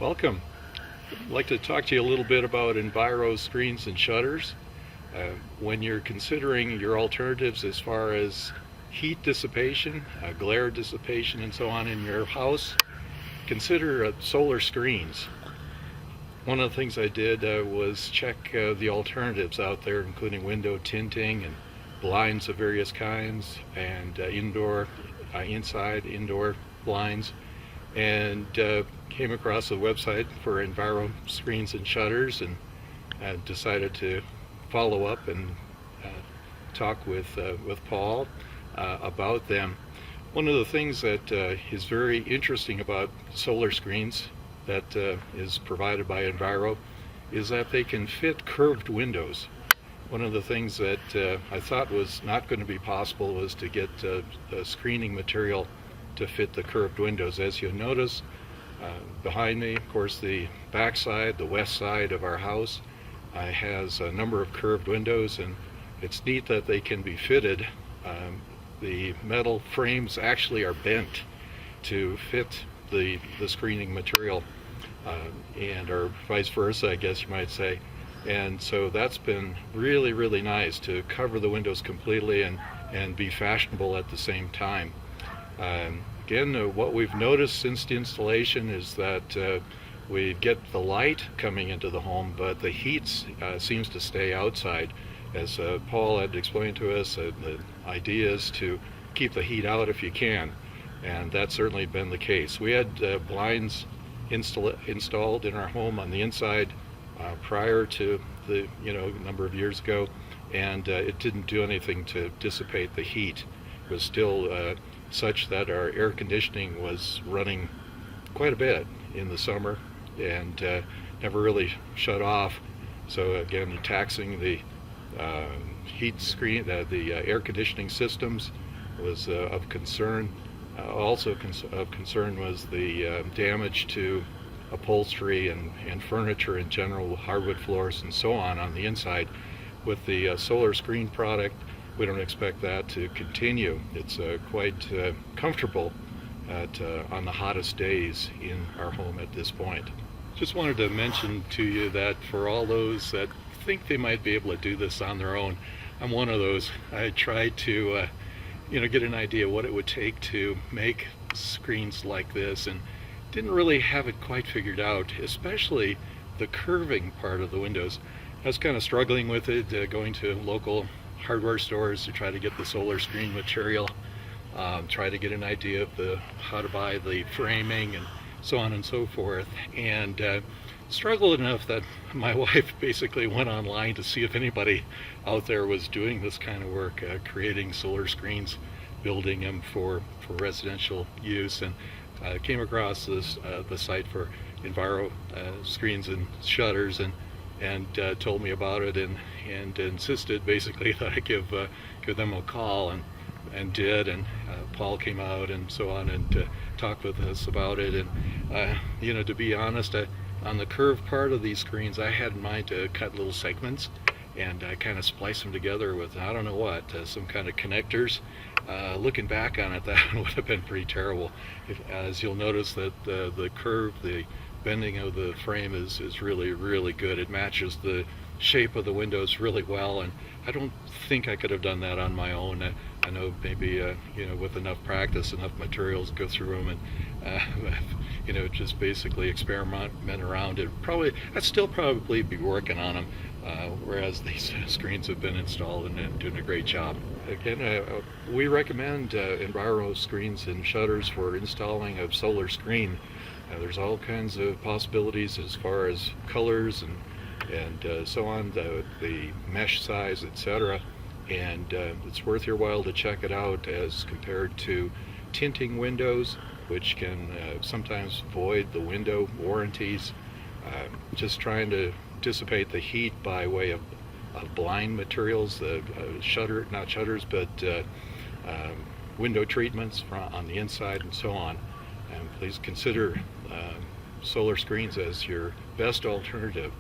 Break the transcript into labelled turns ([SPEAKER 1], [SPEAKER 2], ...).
[SPEAKER 1] Welcome. I'd like to talk to you a little bit about Enviro screens and shutters. When you're considering your alternatives as far as heat dissipation, glare dissipation, and so on in your house, consider solar screens. One of the things I did was check the alternatives out there, including window tinting and blinds of various kinds, and inside, indoor blinds, and came across a website for Enviro screens and shutters, and decided to follow up and talk with Paul about them. One of the things that is very interesting about solar screens that is provided by Enviro is that they can fit curved windows. One of the things that I thought was not going to be possible was to get the screening material to fit the curved windows. As you'll notice behind me, of course, the back side, the west side of our house has a number of curved windows, and it's neat that they can be fitted. The metal frames actually are bent to fit the screening material, or vice versa, I guess you might say. And so that's been really, really nice to cover the windows completely and be fashionable at the same time. Again, what we've noticed since the installation is that we get the light coming into the home, but the heat seems to stay outside. As Paul had explained to us, the idea is to keep the heat out if you can, and that's certainly been the case. We had blinds installed in our home on the inside prior to the number of years ago, and it didn't do anything to dissipate the heat. It was still such that our air conditioning was running quite a bit in the summer and never really shut off. So again, taxing the heat screen, the air conditioning systems was of concern. Also of concern was the damage to upholstery and furniture in general, hardwood floors and so on the inside. With the solar screen product, we don't expect that to continue. It's quite comfortable on the hottest days in our home at this point. Just wanted to mention to you that for all those that think they might be able to do this on their own, I'm one of those. I tried to get an idea what it would take to make screens like this, and didn't really have it quite figured out, especially the curving part of the windows. I was kind of struggling with it, going to local hardware stores to try to get the solar screen material, try to get an idea of how to buy the framing and so on and so forth, and struggled enough that my wife basically went online to see if anybody out there was doing this kind of work, creating solar screens, building them for residential use, and came across the site for Enviro screens and shutters, and told me about it, and insisted basically that I give them a call, and did, and Paul came out and so on, and talked with us about it. And to be honest, on the curved part of these screens, I had in mind to cut little segments and kind of splice them together with, I don't know what, some kind of connectors. Looking back on it, that would have been pretty terrible. As you'll notice that the curve, the bending of the frame is really, really good. It matches the shape of the windows really well, and I don't think I could have done that on my own. I know maybe with enough practice, enough materials, go through them and just basically experiment around it. I'd still probably be working on them, whereas these screens have been installed and doing a great job. Again, we recommend Enviro screens and shutters for installing a solar screen. There's all kinds of possibilities as far as colors and so on, the mesh size, etc. And it's worth your while to check it out as compared to tinting windows, which can sometimes void the window warranties. Just trying to dissipate the heat by way of blind materials, not shutters, but window treatments on the inside and so on. And please consider solar screens as your best alternative